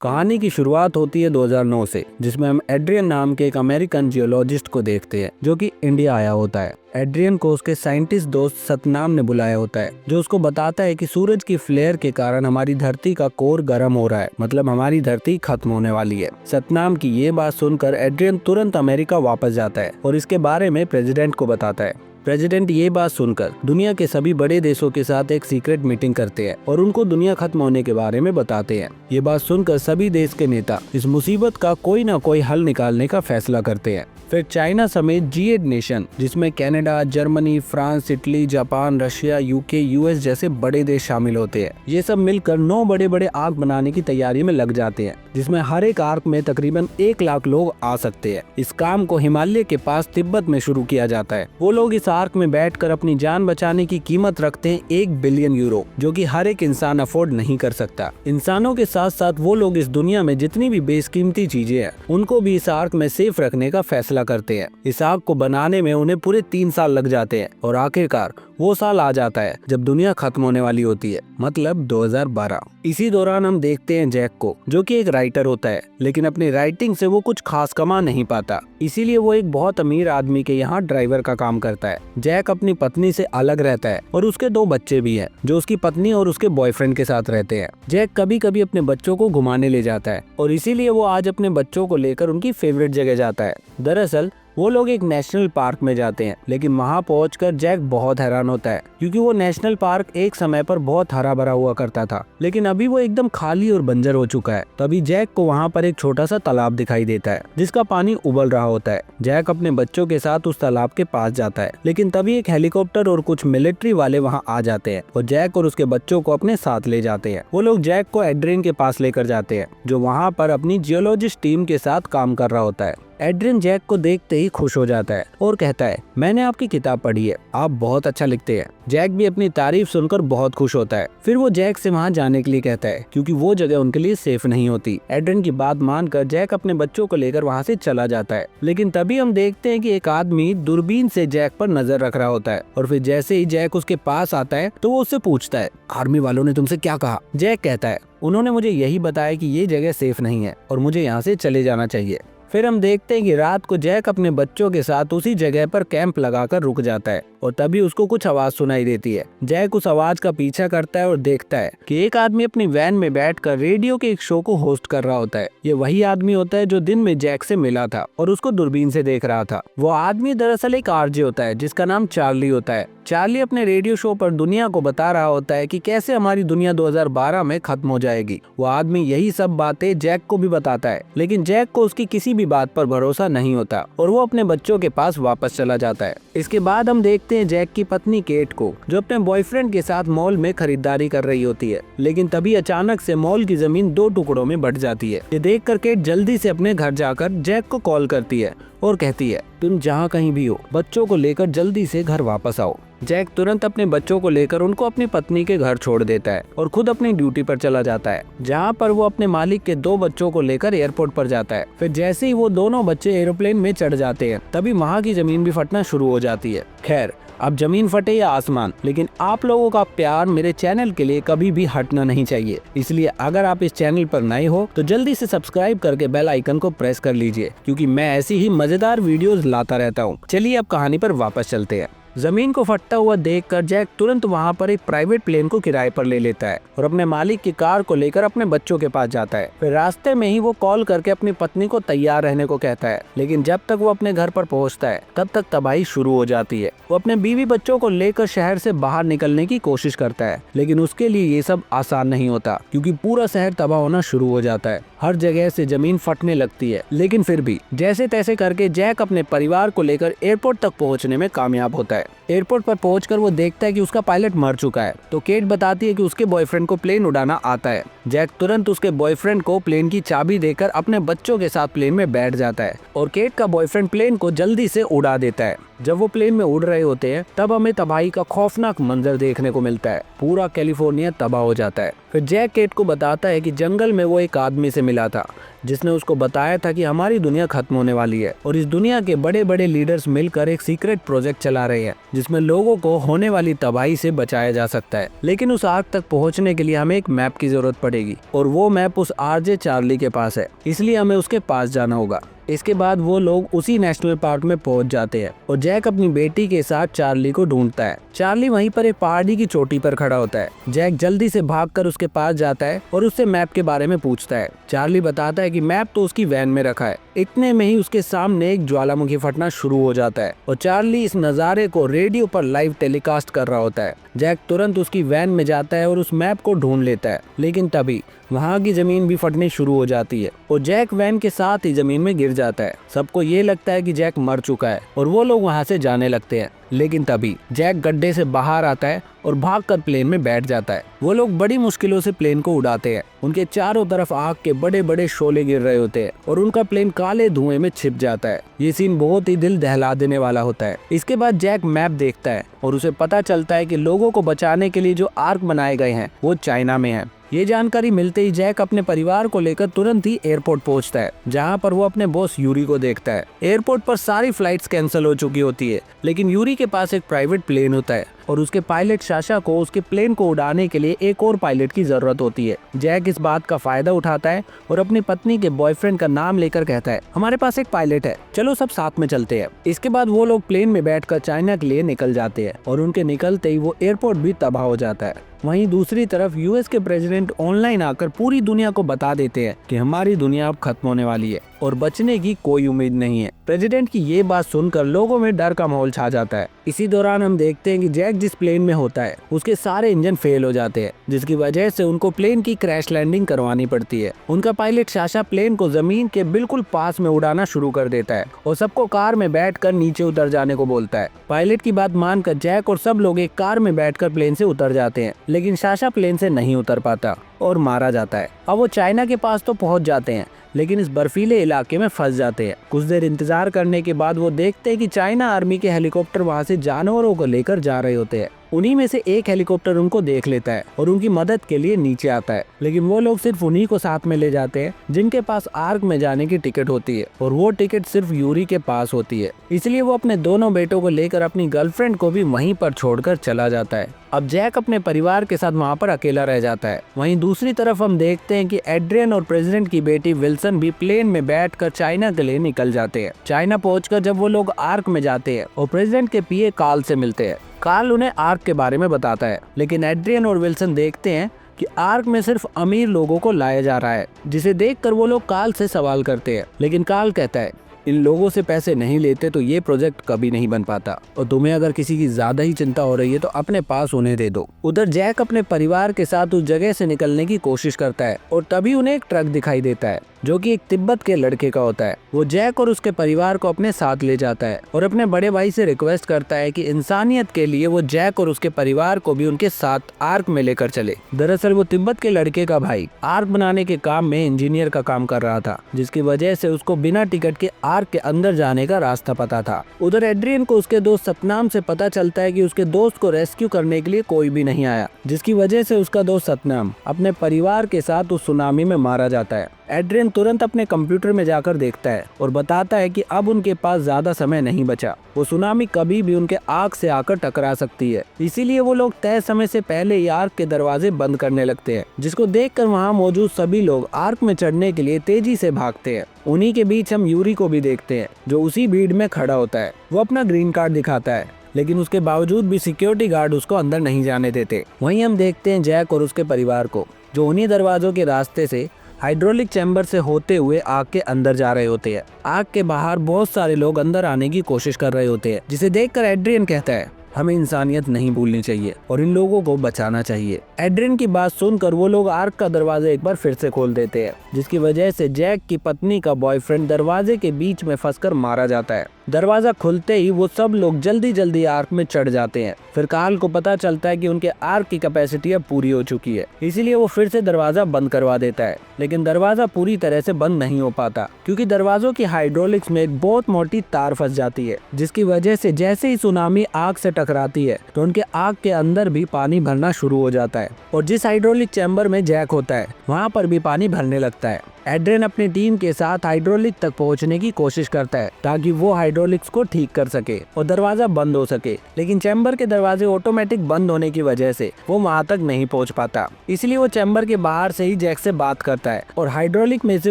कहानी की शुरुआत होती है 2009 से, जिसमें हम एड्रियन नाम के एक अमेरिकन जियोलॉजिस्ट को देखते हैं जो कि इंडिया आया होता है। एड्रियन को उसके साइंटिस्ट दोस्त सतनाम ने बुलाया होता है, जो उसको बताता है कि सूरज की फ्लेयर के कारण हमारी धरती का कोर गर्म हो रहा है, मतलब हमारी धरती खत्म होने वाली है। सतनाम की ये बात सुनकर एड्रियन तुरंत अमेरिका वापस जाता है और इसके बारे में प्रेसिडेंट को बताता है। प्रेसिडेंट ये बात सुनकर दुनिया के सभी बड़े देशों के साथ एक सीक्रेट मीटिंग करते हैं और उनको दुनिया खत्म होने के बारे में बताते हैं। ये बात सुनकर सभी देश के नेता इस मुसीबत का कोई ना कोई हल निकालने का फैसला करते हैं। फिर चाइना समेत G8 नेशन, जिसमें Canada, Germany, France, Italy, Japan, Russia, UK, US जैसे बड़े देश शामिल होते हैं। ये सब मिलकर 9 बड़े बड़े आर्क बनाने की तैयारी में लग जाते हैं, जिसमें हर एक आर्क में तकरीबन 1 लाख लोग आ सकते हैं। इस काम को हिमालय के पास तिब्बत में शुरू किया जाता है। वो लोग इस आर्क में बैठकर अपनी जान बचाने की कीमत रखते हैं 1 बिलियन यूरो, जो कि हर एक इंसान अफोर्ड नहीं कर सकता। इंसानों के साथ साथ वो लोग इस दुनिया में जितनी भी बेशकीमती चीजें हैं, उनको भी इस आर्क में सेफ रखने का फैसला करते हैं। इस आग को बनाने में उन्हें पूरे 3 साल लग जाते हैं और आखिरकार वो साल आ जाता है जब दुनिया खत्म होने वाली होती है, मतलब 2012। इसी दौरान हम देखते हैं जैक को, जो कि एक राइटर होता है, लेकिन अपनी राइटिंग से वो कुछ खास कमा नहीं पाता। इसीलिए वो एक बहुत अमीर आदमी के यहाँ ड्राइवर का काम करता है। जैक अपनी पत्नी से अलग रहता है और उसके 2 बच्चे भी हैं, जो उसकी पत्नी और उसके बॉयफ्रेंड के साथ रहते हैं। जैक कभी कभी अपने बच्चों को घुमाने ले जाता है और इसीलिए वो आज अपने बच्चों को लेकर उनकी फेवरेट जगह जाता है। दरअसल वो लोग एक नेशनल पार्क में जाते हैं, लेकिन वहाँ पहुंचकर जैक बहुत हैरान होता है, क्योंकि वो नेशनल पार्क एक समय पर बहुत हरा भरा हुआ करता था, लेकिन अभी वो एकदम खाली और बंजर हो चुका है। तभी जैक को वहाँ पर एक छोटा सा तालाब दिखाई देता है, जिसका पानी उबल रहा होता है। जैक अपने बच्चों के साथ उस तालाब के पास जाता है, लेकिन तभी एक हेलीकॉप्टर और कुछ मिलिट्री वाले वहाँ आ जाते हैं और जैक और उसके बच्चों को अपने साथ ले जाते हैं। वो लोग जैक को एड्रियन के पास लेकर जाते हैं, जो वहाँ पर अपनी जियोलॉजिस्ट टीम के साथ काम कर रहा होता है। एड्रियन जैक को देखते ही खुश हो जाता है और कहता है, मैंने आपकी किताब पढ़ी है, आप बहुत अच्छा लिखते हैं। जैक भी अपनी तारीफ सुनकर बहुत खुश होता है। फिर वो जैक से वहाँ जाने के लिए कहता है, क्योंकि वो जगह उनके लिए सेफ नहीं होती। एड्रियन की बात मानकर जैक अपने बच्चों को लेकर वहाँ से चला जाता है, लेकिन तभी हम देखते हैं कि एक आदमी दूरबीन से जैक पर नजर रख रहा होता है और फिर जैसे ही जैक उसके पास आता है तो वो उससे पूछता है, आर्मी वालों ने तुमसे क्या कहा? जैक कहता है, उन्होंने मुझे यही बताया कि ये जगह सेफ नहीं है और मुझे यहाँ से चले जाना चाहिए। फिर हम देखते हैं कि रात को जैक अपने बच्चों के साथ उसी जगह पर कैंप लगाकर रुक जाता है और तभी उसको कुछ आवाज सुनाई देती है। जैक उस आवाज का पीछा करता है और देखता है कि एक आदमी अपनी वैन में बैठकर रेडियो के एक शो को होस्ट कर रहा होता है। ये वही आदमी होता है जो दिन में जैक से मिला था और उसको दूरबीन से देख रहा था। वो आदमी दरअसल एक आरजे होता है, जिसका नाम चार्ली होता है। चार्ली अपने रेडियो शो पर दुनिया को बता रहा होता है कि कैसे हमारी दुनिया 2012 में खत्म हो जाएगी। वो आदमी यही सब बातें जैक को भी बताता है, लेकिन जैक को उसकी किसी भी बात पर भरोसा नहीं होता और वो अपने बच्चों के पास वापस चला जाता है। इसके बाद हम देखते हैं जैक की पत्नी केट को, जो अपने बॉयफ्रेंड के साथ मॉल में खरीदारी कर रही होती है, लेकिन तभी अचानक से मॉल की जमीन 2 टुकड़ों में बंट जाती है। ये देखकर केट जल्दी से अपने घर जाकर जैक को कॉल करती है और कहती है, तुम जहाँ कहीं भी हो, बच्चों को लेकर जल्दी से घर वापस आओ। जैक तुरंत अपने बच्चों को लेकर उनको अपनी पत्नी के घर छोड़ देता है और खुद अपनी ड्यूटी पर चला जाता है, जहाँ पर वो अपने मालिक के 2 बच्चों को लेकर एयरपोर्ट पर जाता है। फिर जैसे ही वो दोनों बच्चे एरोप्लेन में चढ़ जाते हैं, तभी वहाँ की जमीन भी फटना शुरू हो जाती है। खैर, अब जमीन फटे या आसमान, लेकिन आप लोगों का प्यार मेरे चैनल के लिए कभी भी हटना नहीं चाहिए। इसलिए अगर आप इस चैनल पर नए हो तो जल्दी से सब्सक्राइब करके बेल आइकन को प्रेस कर लीजिए, क्योंकि मैं ऐसी ही मजेदार वीडियोस लाता रहता हूँ। चलिए अब कहानी पर वापस चलते हैं। जमीन को फटता हुआ देखकर जैक तुरंत वहां पर एक प्राइवेट प्लेन को किराए पर ले लेता है और अपने मालिक की कार को लेकर अपने बच्चों के पास जाता है। फिर रास्ते में ही वो कॉल करके अपनी पत्नी को तैयार रहने को कहता है, लेकिन जब तक वो अपने घर पर पहुंचता है तब तक तबाही शुरू हो जाती है। वो अपने बीवी बच्चों को लेकर शहर से बाहर निकलने की कोशिश करता है, लेकिन उसके लिए ये सब आसान नहीं होता, क्योंकि पूरा शहर तबाह होना शुरू हो जाता है। हर जगह से जमीन फटने लगती है, लेकिन फिर भी जैसे तैसे करके जैक अपने परिवार को लेकर एयरपोर्ट तक पहुंचने में कामयाब होता है। एयरपोर्ट पर पहुंचकर वो देखता है कि उसका पायलट मर चुका है, तो केट बताती है कि उसके बॉयफ्रेंड को प्लेन उड़ाना आता है। जैक तुरंत उसके बॉयफ्रेंड को प्लेन की चाबी देकर अपने बच्चों के साथ प्लेन में बैठ जाता है और केट का बॉयफ्रेंड प्लेन को जल्दी से उड़ा देता है। जब वो प्लेन में उड़ रहे होते हैं तब हमें तबाही का खौफनाक मंजर देखने को मिलता है। पूरा कैलिफोर्निया तबाह हो जाता है। फिर जैक केट को बताता है कि जंगल में वो एक आदमी से मिला था जिसने उसको बताया था कि हमारी दुनिया खत्म होने वाली है और इस दुनिया के बड़े बड़े लीडर्स मिलकर एक सीक्रेट प्रोजेक्ट चला रहे हैं जिसमें लोगों को होने वाली तबाही से बचाया जा सकता है। लेकिन उस आग तक पहुंचने के लिए हमें एक मैप की जरूरत पड़ेगी और वो मैप उस आरजे चार्ली के पास है, इसलिए हमें उसके पास जाना होगा। इसके बाद वो लोग उसी नेशनल पार्क में पहुंच जाते हैं और जैक अपनी बेटी के साथ चार्ली को ढूंढता है। चार्ली वहीं पर एक पहाड़ी की चोटी पर खड़ा होता है। जैक जल्दी से भागकर उसके पास जाता है और उससे मैप के बारे में पूछता है। चार्ली बताता है कि मैप तो उसकी वैन में रखा है। इतने में ही उसके सामने एक ज्वालामुखी फटना शुरू हो जाता है और चार्ली इस नज़ारे को रेडियो पर लाइव टेलीकास्ट कर रहा होता है। जैक तुरंत उसकी वैन में जाता है और उस मैप को ढूंढ लेता है, लेकिन तभी वहाँ की जमीन भी फटनी शुरू हो जाती है और जैक वैन के साथ ही जमीन में गिर जाता है। सबको ये लगता है कि जैक मर चुका है और वो लोग वहाँ से जाने लगते हैं, लेकिन तभी जैक गड्ढे से बाहर आता है और भागकर प्लेन में बैठ जाता है। वो लोग बड़ी मुश्किलों से प्लेन को उड़ाते हैं। उनके चारों तरफ आग के बड़े बड़े शोले गिर रहे होते हैं और उनका प्लेन काले धुएं में छिप जाता है। ये सीन बहुत ही दिल दहला देने वाला होता है। इसके बाद जैक मैप देखता है और उसे पता चलता है कि लोगों को बचाने के लिए जो आर्क बनाए गए हैं वो चाइना में है। ये जानकारी मिलते ही जैक अपने परिवार को लेकर तुरंत ही एयरपोर्ट पहुंचता है, जहां पर वो अपने बॉस यूरी को देखता है। एयरपोर्ट पर सारी फ्लाइट्स कैंसिल हो चुकी होती है, लेकिन यूरी के पास एक प्राइवेट प्लेन होता है और उसके पायलट साशा को उसके प्लेन को उड़ाने के लिए एक और पायलट की जरूरत होती है। जैक इस बात का फायदा उठाता है और अपनी पत्नी के बॉयफ्रेंड का नाम लेकर कहता है, हमारे पास एक पायलट है, चलो सब साथ में चलते हैं। इसके बाद वो लोग प्लेन में बैठकर चाइना के लिए निकल जाते हैं और उनके निकलते ही वो एयरपोर्ट भी तबाह हो जाता है। वहीं दूसरी तरफ यूएस के प्रेसिडेंट ऑनलाइन आकर पूरी दुनिया को बता देते हैं कि हमारी दुनिया अब खत्म होने वाली है और बचने की कोई उम्मीद नहीं है। प्रेसिडेंट की ये बात सुनकर लोगों में डर का माहौल छा जाता है। इसी दौरान हम देखते हैं कि जैक जिस प्लेन में होता है उसके सारे इंजन फेल हो जाते हैं, जिसकी वजह से उनको प्लेन की क्रैश लैंडिंग करवानी पड़ती है। उनका पायलट साशा प्लेन को जमीन के बिल्कुल पास में उड़ाना शुरू कर देता है और सबको कार में बैठकर नीचे उतर जाने को बोलता है। पायलट की बात मानकर जैक और सब लोग एक कार में बैठकर प्लेन से उतर जाते हैं, लेकिन साशा प्लेन से नहीं उतर पाता और मारा जाता है। अब वो चाइना के पास तो पहुंच जाते हैं, लेकिन इस बर्फीले इलाके में फंस जाते हैं। कुछ देर इंतजार करने के बाद वो देखते हैं कि चाइना आर्मी के हेलीकॉप्टर वहां से जानवरों को लेकर जा रहे होते हैं। उन्हीं में से एक हेलीकॉप्टर उनको देख लेता है और उनकी मदद के लिए नीचे आता है, लेकिन वो लोग सिर्फ उन्हीं को साथ में ले जाते हैं जिनके पास आर्क में जाने की टिकट होती है और वो टिकट सिर्फ यूरी के पास होती है। इसलिए वो अपने दोनों बेटों को लेकर अपनी गर्लफ्रेंड को भी वहीं पर छोड़कर चला जाता है। अब जैक अपने परिवार के साथ वहाँ पर अकेला रह जाता है। वहीं दूसरी तरफ हम देखते हैं कि एड्रियन और प्रेसिडेंट की बेटी विल्सन भी प्लेन में बैठकर चाइना के लिए निकल जाते हैं। चाइना पहुंचकर जब वो लोग आर्क में जाते हैं और प्रेसिडेंट के पीए कार्ल से मिलते हैं। कार्ल उन्हें आर्क के बारे में बताता है, लेकिन एड्रियन और विल्सन देखते हैं कि आर्क में सिर्फ अमीर लोगों को लाया जा रहा है, जिसे देखकर वो लोग कार्ल से सवाल करते हैं, लेकिन कार्ल कहता है इन लोगों से पैसे नहीं लेते तो ये प्रोजेक्ट कभी नहीं बन पाता और तुम्हें अगर किसी की ज्यादा ही चिंता हो रही है तो अपने पास उन्हें दे दो। उधर जैक अपने परिवार के साथ उस जगह से निकलने की कोशिश करता है और तभी उन्हें एक ट्रक दिखाई देता है जो कि एक तिब्बत के लड़के का होता है। वो जैक और उसके परिवार को अपने साथ ले जाता है और अपने बड़े भाई से रिक्वेस्ट करता है कि इंसानियत के लिए वो जैक और उसके परिवार को भी उनके साथ आर्क में लेकर चले। दरअसल वो तिब्बत के लड़के का भाई आर्क बनाने के काम में इंजीनियर का काम कर रहा था, जिसकी वजह से उसको बिना टिकट के आर्क के अंदर जाने का रास्ता पता था। उधर एड्रियन को उसके दोस्त सतनाम से पता चलता है कि उसके दोस्त को रेस्क्यू करने के लिए कोई भी नहीं आया, जिसकी वजह से उसका दोस्त सतनाम अपने परिवार के साथ उस सुनामी में मारा जाता है। एड्रियन तुरंत अपने कंप्यूटर में जाकर देखता है और बताता है कि अब उनके पास ज्यादा समय नहीं बचा। वो सुनामी कभी भी उनके आग से आकर टकरा सकती है, इसीलिए वो लोग तय समय से पहले ही आर्क के दरवाजे बंद करने लगते हैं, जिसको देखकर वहाँ मौजूद सभी लोग आर्क में चढ़ने के लिए तेजी से भागते हैं। उन्हीं के बीच हम यूरी को भी देखते हैं, जो उसी भीड़ में खड़ा होता है। वो अपना ग्रीन कार्ड दिखाता है, लेकिन उसके बावजूद भी सिक्योरिटी गार्ड उसको अंदर नहीं जाने देते। वहीं हम देखते हैं जैक और उसके परिवार को, जो उन्हीं दरवाजों के रास्ते से हाइड्रोलिक चैम्बर से होते हुए आग के अंदर जा रहे होते हैं। आग के बाहर बहुत सारे लोग अंदर आने की कोशिश कर रहे होते हैं, जिसे देखकर एड्रियन कहता है हमें इंसानियत नहीं भूलनी चाहिए और इन लोगों को बचाना चाहिए। एड्रियन की बात सुनकर वो लोग आर्क का दरवाजा एक बार फिर से खोल देते हैं, जिसकी वजह से जैक की पत्नी का बॉयफ्रेंड दरवाजे के बीच में फंसकर मारा जाता है। दरवाजा खुलते ही वो सब लोग जल्दी जल्दी आर्क में चढ़ जाते हैं। फिर कार्ल को पता चलता है कि उनके आर्क की कैपेसिटी अब पूरी हो चुकी है, इसीलिए वो फिर से दरवाजा बंद करवा देता है। लेकिन दरवाजा पूरी तरह से बंद नहीं हो पाता, क्योंकि दरवाजों की हाइड्रोलिक्स में एक बहुत मोटी तार फंस जाती है, जिसकी वजह से जैसे ही सुनामी आग से टकराती है तो उनके आग के अंदर भी पानी भरना शुरू हो जाता है। और जिस हाइड्रोलिक चैम्बर में जैक होता है वहाँ पर भी पानी भरने लगता है। एड्रियन अपनी टीम के साथ हाइड्रोलिक तक पहुंचने की कोशिश करता है ताकि वो हाइड्रोलिक्स को ठीक कर सके और दरवाजा बंद हो सके, लेकिन चैम्बर के दरवाजे ऑटोमेटिक बंद होने की वजह से वो वहां तक नहीं पहुंच पाता। इसलिए वो चैम्बर के बाहर से ही जैक से बात करता है और हाइड्रोलिक में से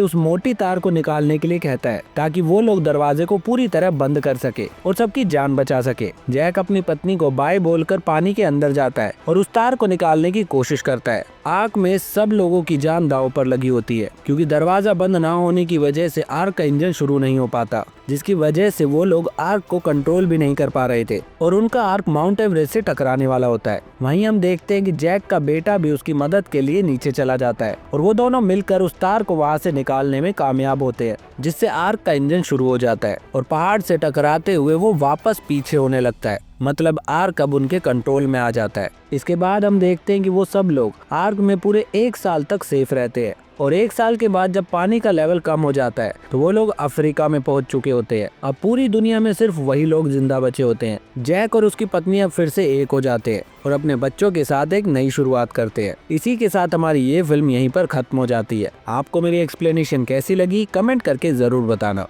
उस मोटी तार को निकालने के लिए कहता है ताकि वो लोग दरवाजे को पूरी तरह बंद कर सके और सबकी जान बचा सके। जैक अपनी पत्नी को बाय बोलकर पानी के अंदर जाता है और उस तार को निकालने की कोशिश करता है। आग में सब लोगों की जान दांव पर लगी होती है, क्योंकि दरवाजा बंद ना होने की वजह से आर्क का इंजन शुरू नहीं हो पाता, जिसकी वजह से वो लोग आर्क को कंट्रोल भी नहीं कर पा रहे थे और उनका आर्क माउंट एवरेस्ट से टकराने वाला होता है। वहीं हम देखते हैं कि जैक का बेटा भी उसकी मदद के लिए नीचे चला जाता है और वो दोनों मिलकर उस तार को वहां से निकालने में कामयाब होते हैं, जिससे आर्क का इंजन शुरू हो जाता है और पहाड़ से टकराते हुए वो वापस पीछे होने लगता है। मतलब आर्क अब उनके कंट्रोल में आ जाता है। इसके बाद हम देखते हैं कि वो सब लोग आर्क में पूरे 1 साल तक सेफ रहते हैं और 1 साल के बाद जब पानी का लेवल कम हो जाता है तो वो लोग अफ्रीका में पहुंच चुके होते हैं। अब पूरी दुनिया में सिर्फ वही लोग जिंदा बचे होते हैं। जैक और उसकी पत्नी अब फिर से एक हो जाते हैं और अपने बच्चों के साथ एक नई शुरुआत करते हैं। इसी के साथ हमारी ये फिल्म यहीं पर खत्म हो जाती है। आपको मेरी एक्सप्लेनेशन कैसी लगी कमेंट करके जरूर बताना।